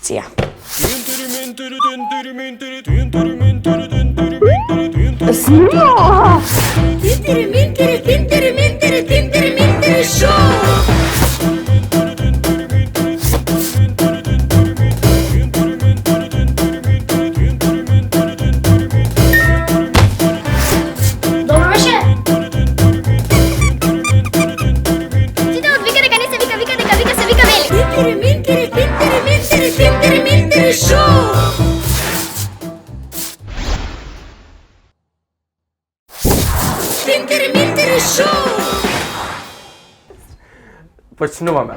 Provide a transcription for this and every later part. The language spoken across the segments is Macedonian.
акција. Смо! Добро беше. Сите отвика дека не се вика, вика дека вика се вика вели. Минтери шоу. Минтери шоу. Почнуваме.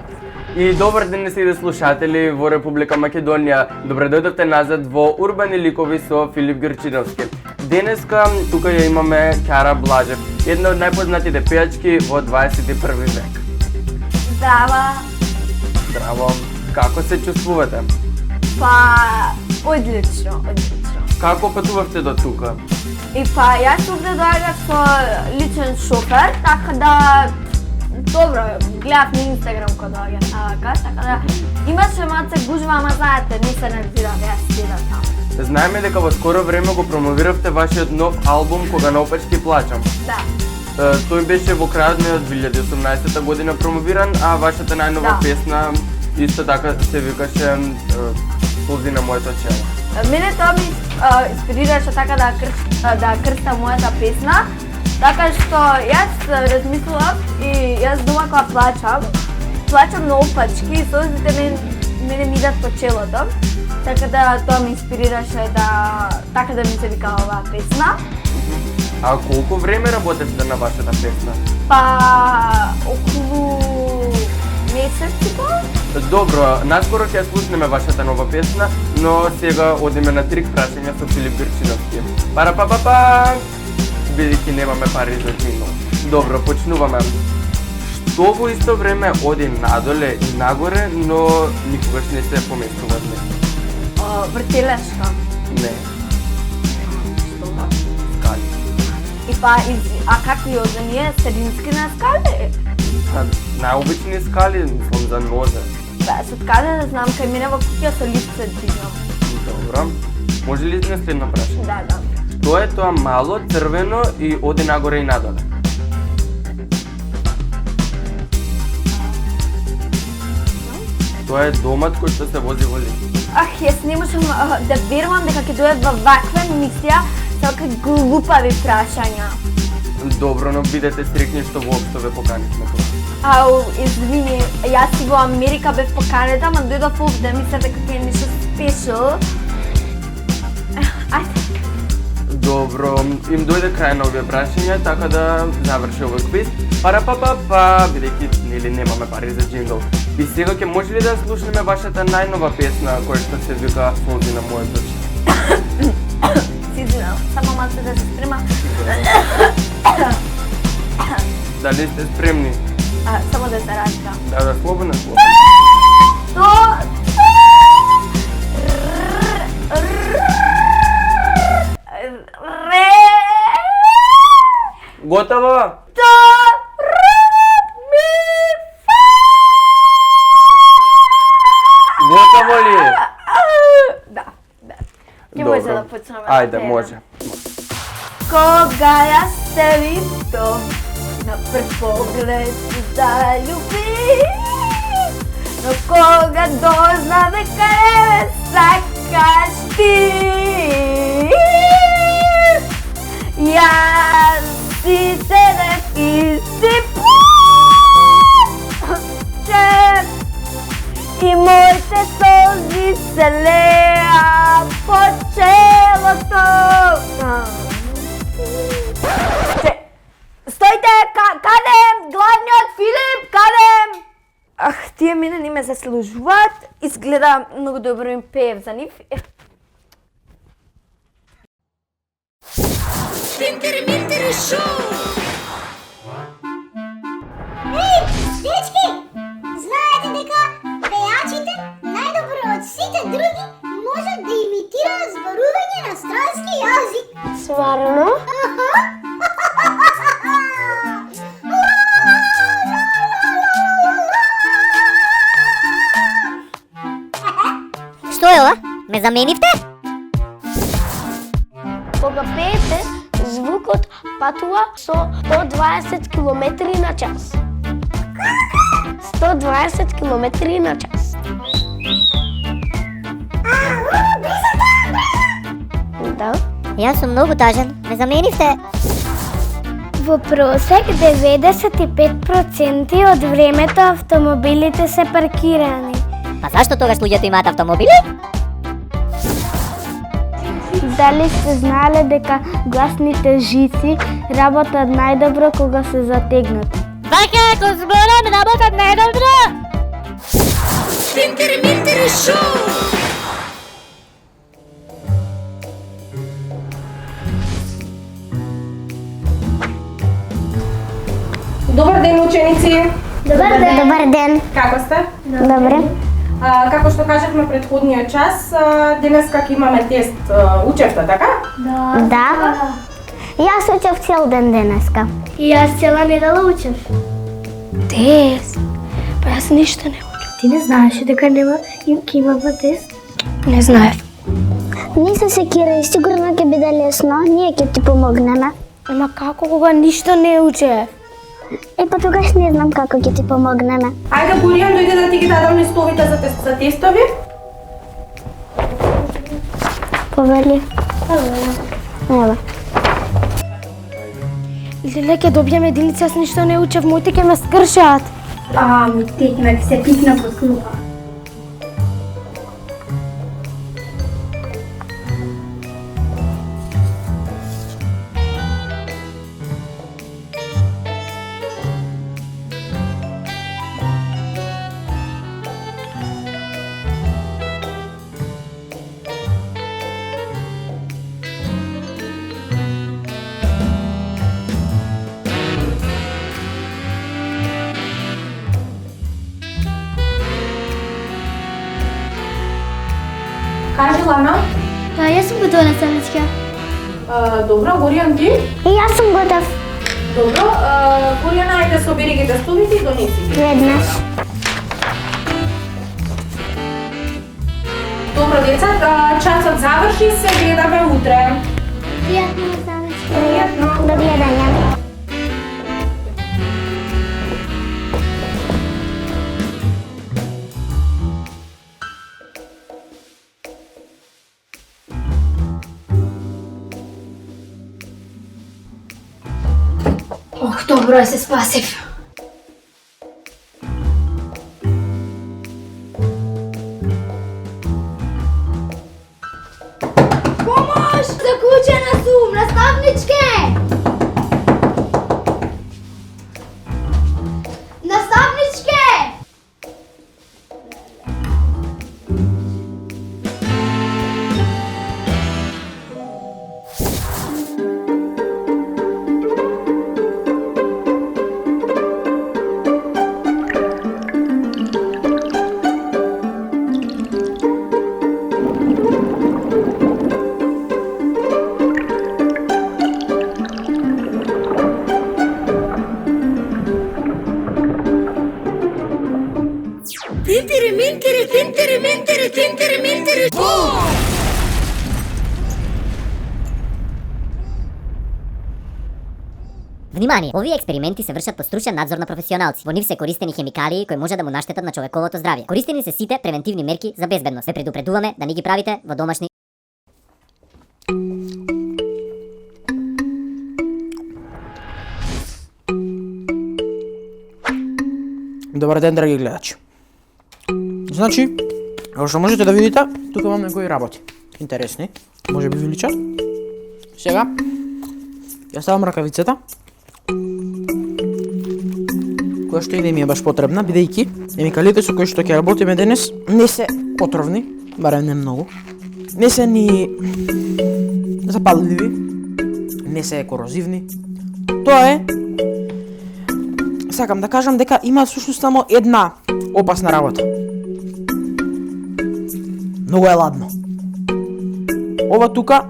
И добар ден сите слушатели во Република Македонија. Добре дојдовте назад во Урбани ликови со Филип Грчиновски. Денеска тука ја имаме Кара Блажев, една од најпознатите пејачки во 21 век. Здрава! Здраво. Како се чувствувате? Па, одлично. Како патувавте до тука? И па, јас овде доаѓав со личен шофер, така да добро, гледав на Инстаграм кога доаѓа така да имаше малце гужва, ама знаете, не се нервирав, јас седам таму. Знаеме дека во скоро време го промовиравте вашиот нов албум Кога наопачки плачам. Да. Тој беше во крајот на 2018 година промовиран, а вашата најнова песна исто така се викаше Солзи на моето чело. Мене тоа ми инспирираше така да крстам мојата песна, така што јас размислував и јас дома кога плачам наопачки и созите мене ми идат по челото, така да тоа ми инспирираше така да ми се вика оваа песна. А колку време работевте на вашата песна? Па околу месец и пол. Добро, наскоро ќе слушнеме вашата нова песна, но сега одиме на трик прашања со Филип Грчиновски. Пара-па-па-па! Бидејќи немаме пари за джингл. Добро, почнуваме. Што во исто време оди надоле и нагоре, но никогаш не се поместува днес? Вртелешка. Не. Скали. И па, а какви одење? Средински на скали? Најобични скали, мислам за нозе. Се откаде да знам, кај мене во куќа со липце двигам. Добро. Може ли на следно прашање? Да. Тоа е тоа мало, црвено и оди нагоре и надоле? Тоа е домат кој што се вози во лифт. Јас не можам да верувам дека ќе дојдат во ваква емисија со какви глупави прашања. Добро, но бидете стрекни што воопшто ве поканивме тука. Извини, јас и во Америка бев поканета, ама дојдов овде, мислев дека ќе е нешто спешал. Ајде. Добро, им дојде крај на овие прашања, така да заврши овој квиз. Пара-па-па-па, бидејќи нели немаме пари за джингл. И сега ќе може ли да слушнеме вашата најнова песна која што се вика Солзи на моето чело? Си извинам, само малце да се спрема. Дали сте спремни? Само да се раскам. Да, слободно. Готово? Готово ли? Да. Ќе може да почнеме. Ајде, може. Кога јас те видов, на прв поглед се заљубив, но кога дозна дека не сакаш ти, јас си седев и си плачев и моите солзи се леа по челото. Стојте, каде? Главниот Филип, каде? Тие мене не ме заслужуваат, изгледа многу добро им пеев за нив. Минтери шоу. Дечки, знаете дека пејачите најдобро од сите други можат да имитираат зборување на странски јазик. Сварно? Што е ова? Ме заменивте? Кога пеете, звукот патува со 120 км на час. 120 км на час. Да. Јас сум многу тажен. Ме заменивте? Во просек 95% од времето автомобилите се паркирани. Па зашто тогаш луѓето имаат автомобили? Дали сте знаеле дека гласните жици работат најдобро кога се затегнати? Вака, ако зборам, работат најдобро! Добар ден, ученици! Добар ден. Како сте? Добре. Како што кажавме предходниот час, денес како имаме тест, учевте, така? Да. Јас учев цел ден денеска. И јас цела недела учев. Тест? Па јас ништо не учев. Ти не знаеш дека ќе имаме тест? Не знаев. Не се секирај, сигурно ќе биде лесно, ние ќе ти помогнеме. Ама како кога ништо не учев? Па тогаш не знам како ќе ти помогнеме. Ајде, Боријан, дојде да ти ги дадам листовите за тестови. Повели. Ева. Леле, ќе добијам единица, јас ништо не учев, моите ќе ме скршат. Ми текна, ќе се пикна под клупа. Кажи, Лана. Да, јас сум готова на самичка. Добро, Боријан, ти? И јас сум готов. Добро. Боријан, ајде собери ги тестовите и донеси ги. Веднаш. Добро, деца, часот заврши, се гледаме утре. Пријатно на самичка. Пријатно. До гледање. Ох, добро се спасив. Помош! Заклучена сум, наставничке! Наставничке! Внимание! Овие експерименти се вршат под стручен надзор на професионалци. Во нив се користени хемикалии кои може да му наштетат на човековото здравје. Користени се сите превентивни мерки за безбедност. Ве предупредуваме да не ги правите во домашни. Добар ден, драги гледачи. Значи, како што можете да видите, тука имам некои работи. Интересни. Може би ви личат. Сега, ја ставам ракавицата, која што и не ми е баш потребна, бидејќи хемикалите со кои што ќе работиме денес не се отровни, барем не многу. Не се ни запалливи, не се корозивни. Тоа е, сакам да кажам дека има всушност само една опасна работа. Многу е ладно. Ова тука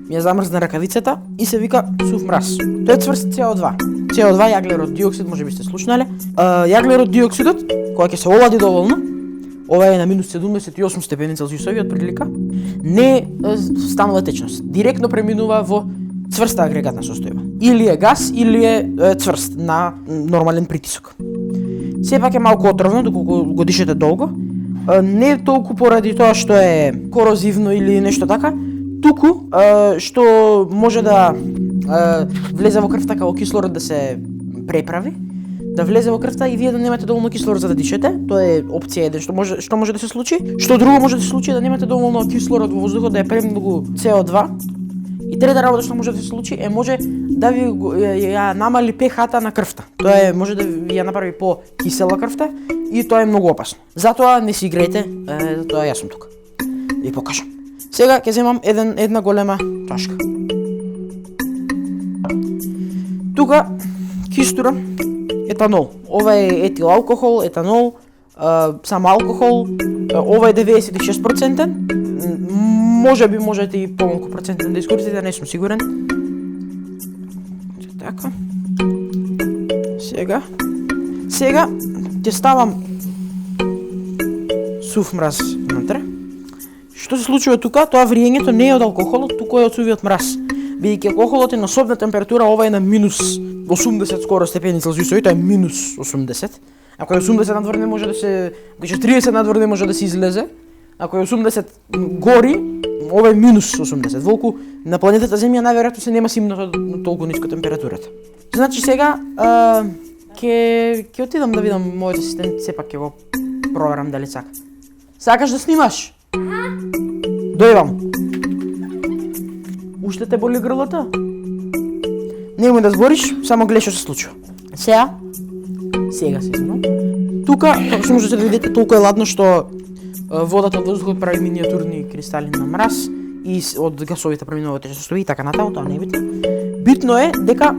ми ја замрзна ракавицата и се вика сув мраз. Тоа е цврст CO2. Јаглерод диоксид, може би сте слушнале. Јаглерод диоксидот, кога ќе се олади доволно, ова е на минус 78 степени Целзиусови од прилика, не станува течност. Директно преминува во цврста агрегатна состојба. Или е газ, или е цврст на нормален притисок. Сепак е малку отровно доколку го дишете долго, не толку поради тоа што е корозивно или нешто така, туку што може да влезе во крвта како кислород да се преправи, да влезе во крвта и вие да немате доволно кислород за да дишете. Тоа е опција еден што може да се случи. Што друго може да се случи е да немате доволно кислород во воздухот, да е премногу CO2. И трета работа што може да се случи е може да ви ја намали pH-та на крвта. Тоа е може да ви ја направи по-кисела крвта и тоа е многу опасно. Затоа не си играјте, тоа јас сум тука. Ви покажам. Сега ќе земам една голема чашка. Тука кистурам етанол. Ова е етил алкохол, етанол, само алкохол. Ова е 96%. Може би можете и помалку процентен да искористите, не сум сигурен. Така. Сега ќе ставам сув мраз внатре. Што се случува тука? Тоа вриењето не е од алкохолот, туку е од сувиот мраз. Бидејќи алкохолот е на собна температура, ова е на минус 80 скоро степени Целзиусови, тоа е минус 80. Ако е 80 надвор не може да се, ако е 30 надвор не може да се излезе. Ако е 80 гори, ова е минус 80. Волку на планетата Земја најверојатно се нема симнато на толку ниска температурата. Значи сега ќе отидам да видам мојот асистент, сепак ќе го проверам дали сака. Сакаш да снимаш? Дојдам. Уште те боли грлото? Немој да збориш, само гледа што се случува. Сега се измам. Тука, како што можете да видите, толку е ладно што водата од воздухот прави миниатурни кристали на мраз и од гасовите преминува тече состојби и така натаму, тоа не е битно. Битно е дека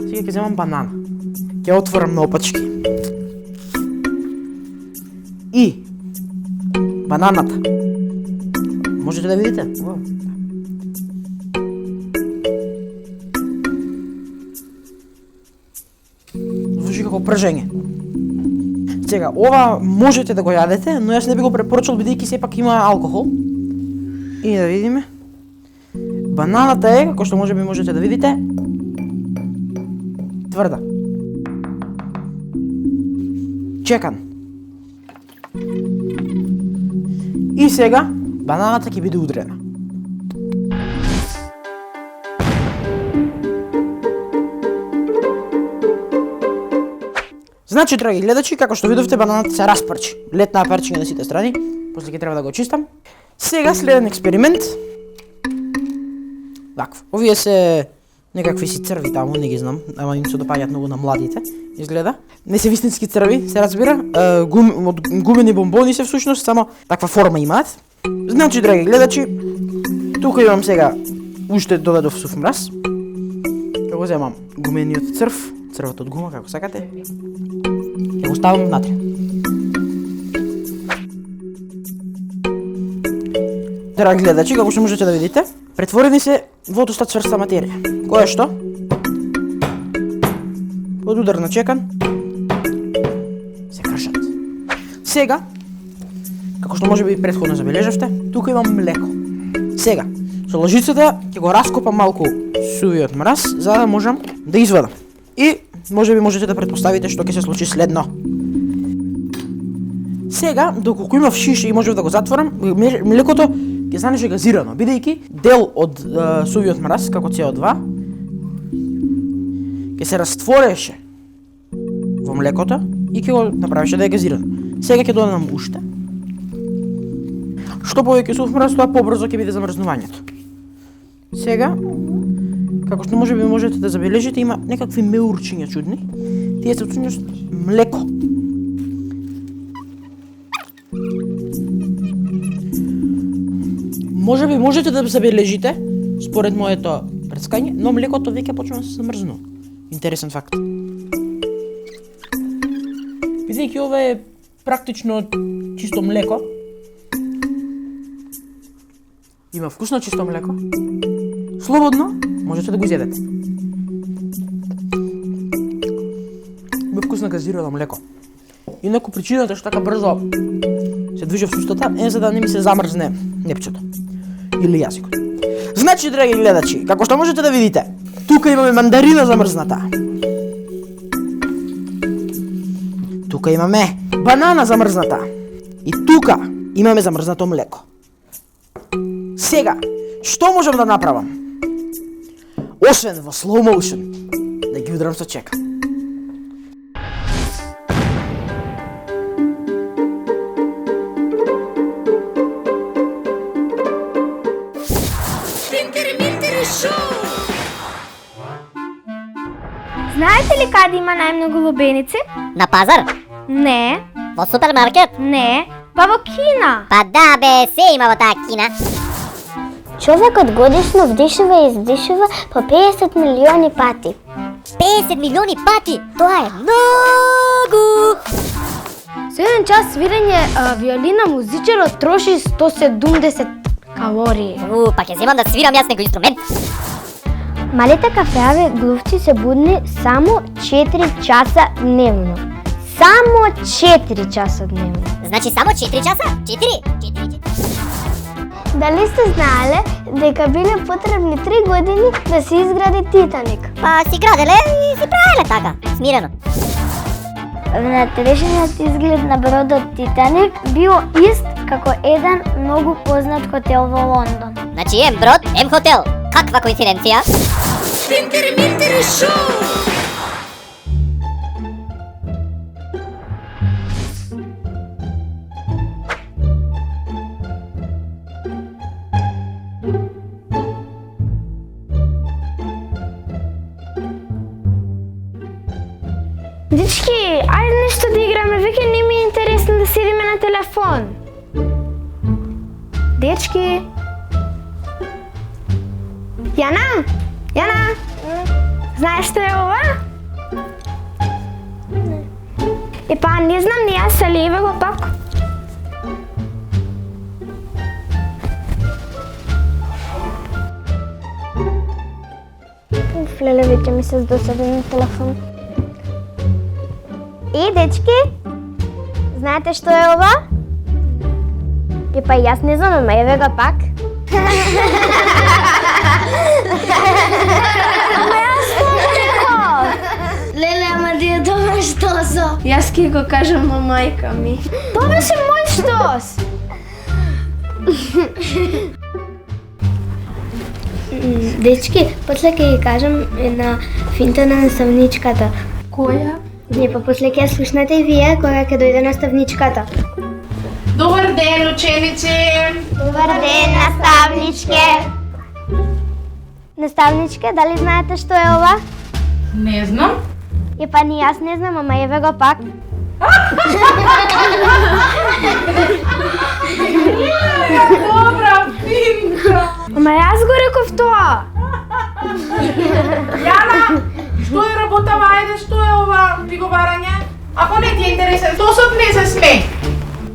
сега ќе земам банана. Ќе отворам наопачки. И бананата. Можете да видите? Звучи како пржење. Сега, ова можете да го јадете, но јас не би го препорачал бидејќи сепак има алкохол. И да видиме. Бананата е, како што можете да видите, тврда. Чекан. И сега бананата ќе биде удрена. Значи, драги гледачи, како што видовте, бананата се распарчи. Летнаа парчиња на сите страни, после ќе треба да го очистам. Сега следен експеримент. Вакво. Овие се некакви си црви таму, не ги знам, ама им се допаѓаат многу на младите, изгледа. Не се вистински црви, се разбира. Од гумени бомбони се всушност, само таква форма имаат. Значи, драги гледачи, тука имам сега уште додадов сув мраз. Ќе го земам гумениот црв, црвот од гума, како сакате. Ќе го ставам внатре. Драги гледачи, како што можете да видите, претворени се во доста цврста материја. Која што? Под удар на чекан се кршат. Сега, како што може би претходно забележавте, тука имам млеко. Сега, со лажицата ќе го раскопам малку сувиот мраз, за да можам да извадам. И може би можете да претпоставите што ќе се случи следно. Сега, доколку имав шише и можев да го затворам, млекото ќе станеше газирано, бидејќи дел од сувиот мраз, како CO2, ќе се раствореше во млекото и ќе го направеше да е газирано. Сега ќе додадам уште. Што повеќе сув мраз, тоа побрзо ќе биде замрзнувањето. Сега, како што може би можете да забележите, има некакви меурчиња чудни. Тие се всушност млеко. Може би можете да забележите, според моето прецкање, но млекото веќе почнува да се замрзнува. Интересен факт. Бидејќи ова е практично чисто млеко, има вкусно чисто млеко, слободно можете да го изедете. Има вкусно газирано млеко. Инаку причината што така брзо се движи в сустата, за да не ми се замрзне непчето или јазикот. Значи, драги гледачи, како што можете да видите, тука имаме мандарина замрзната. Тука имаме банана замрзната. И тука имаме замрзнато млеко. Сега, што можам да направам? Освен во slow motion, да ги удрам со чека. Знаете ли каде има најмногу лубеници? На пазар? Не, Во супермаркет? не, па во Кина. Па да бе, се има во таа Кина. Човекот годишно вдишува и издишува по 50 милиони пати. 50 милиони пати! Тоа е многу! Со еден час свирење виолина музичарот троши 170 калории. Па ќе земам да свирам јас некој инструмент. Малите кафеави глувци се будни само 4 часа дневно. Само 4 часа дневно. Значи само 4 часа? 4? Дали сте знаеле дека биле потребни 3 години да се изгради Титаник? Па си граделе и си правеле така, смирено. Внатрешниот изглед на бродот Титаник бил ист како еден многу познат хотел во Лондон. Значи ем брод, ем хотел. Каква коинциденција? Дечки, ајде нешто да играме, веќе не ми е интересно да седиме на телефон. Дечки. Јана? Јана? Знаеш што е ова? Не. Па не знам, не јас, али еве го пак. Уф, леле, веќе ми се здосади на телефон. Дечки, знаете што е ова? Па јас не знам, ама еве го пак. Ама јас што реков? Леле, ама ти е тоа штосо. Јас ќе го кажам на мајка ми. Тоа беше мој штос. Дечки, после ќе ги кажам една финта на наставничката. Која? Не, па после ќе слушнете и вие кога ќе дојде наставничката. Добар ден, ученици! Добар ден, наставничке! Наставничке, дали знаете што е ова? Не знам. Па ни јас не знам, ама еве го пак. Добра финка! Ама јас го реков тоа. Јана, што е работава, ајде, што е ова приговарање? Ако не ти е интересен, штосот не се смеј.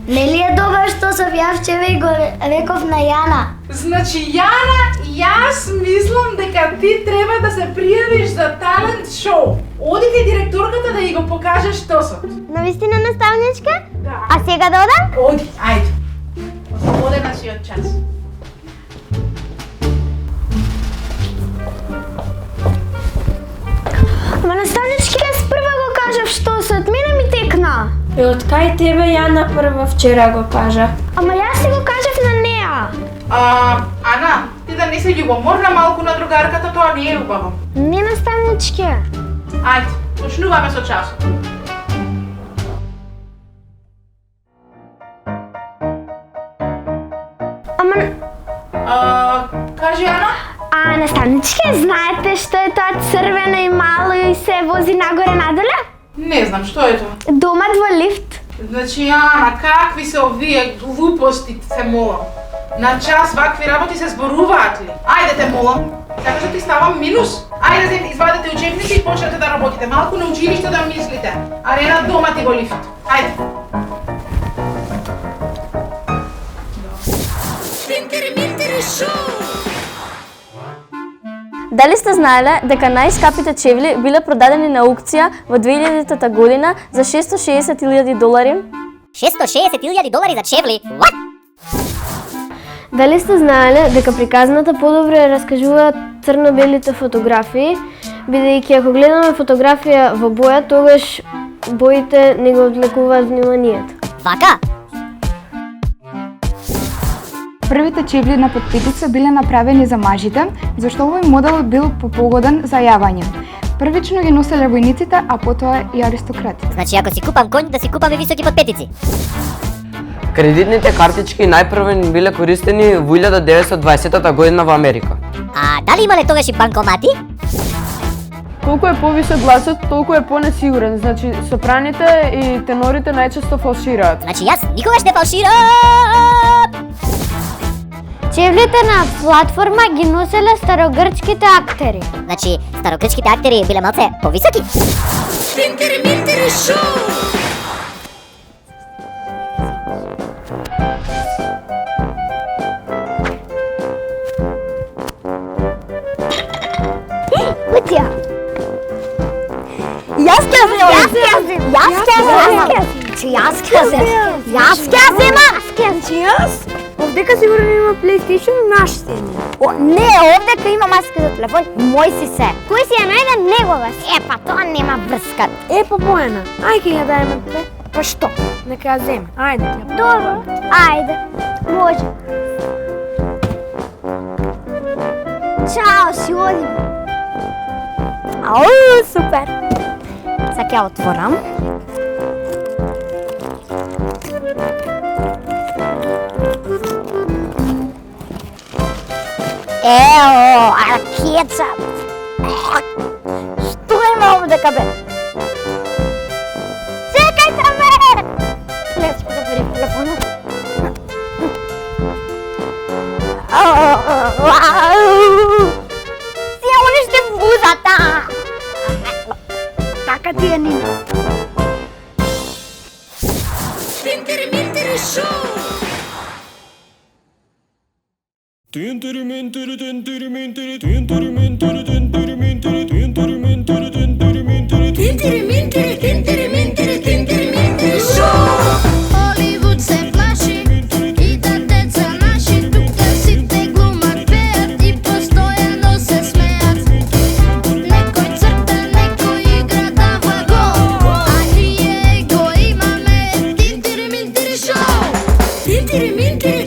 Нели е добар штосов, јас вчера го реков на Јана. Значи, Јана, јас мислам дека ти треба да се пријавиш за талент шоу. Оди ти директорката да ја го покажеш штосот. Навистина, наставничка? Да. А сега да одам? Оди, ајде. Ослободена си од час. Ама наставнички, јас прва го кажав штосот, мене ми текна. Од кај тебе Јана прва вчера го кажа? Ама јас си го кажав на неа. Ана, ти да не се љубоморна малку на другарката, тоа не е убаво. Не, наставнички. Ајде, почнуваме со часот. Ама... Кажи, Ана? Наставнички, знаете што е тоа црвено и мало и се вози нагоре-надоле? Не знам, што е тоа? Домат во лифт. Значи, Ана, какви се овие глупости, те молам? На час вакви работи се зборуваат ли? Ајде те молам, сакаш да ти ставам минус? Ајде извадете учебници и почнете да работите. Малку на училиште да мислите. Арена дома ти во лифт. Ајде. Дали сте знаеле дека најскапите чевли биле продадени на аукција во 2000 година за $660,000? $660,000 за чевли? What? Дали сте знаеле дека приказната подобро ја раскажуваат црно-белите фотографии, бидејќи ако гледаме фотографија во боја, тогаш боите не го одвлекуваат вниманието. Вака? Првите чевли на подпетица биле направени за мажите, зашто овој модел бил попогоден за јавање. Првично ги носеле војниците, а потоа и аристократите. Значи ако си купам конј, да си купаме високи подпетици. Кредитните картички најпрво биле користени во 1920 година во Америка. А дали имале тогаш и банкомати? Колку е повисок гласот, толку е понесигурен. Значи, сопраните и тенорите најчесто фалшираат. Значи јас никогаш не фалширам! Чевлите на платформа ги носеле старогрчките актери. Значи, старогрчките актери биле малце повисоки? Тинтери-минтери шоу! Кутија. Јас ќе зема. Овдека сигурно има PlayStation и наш си. Не, овдека има маска за телефон, мој си се. Кој си ја најде негова си? Па тоа нема врска. Па Бојана, ајде ја дајме те. Па што? Нека ја земе. Ајде. Добро, ајде. Може. Чао, си одим. Ау, супер. Сега ќе отворам. Ео, кетчап. Што има овдека бе? Чекајте ме! Не, ќе да бери телефона. Си ја уништи бузата! Така ти е Нина. Тинтери-минтери шоу! Тинтери-минтери шоу! Холивуд се плаши и да деца наши тука сите глумат, пеат и постојано се смеат. Некој црта, некој игра дава гол, а ние го имаме Тинтери-минтери шоу! Тинтери-минтери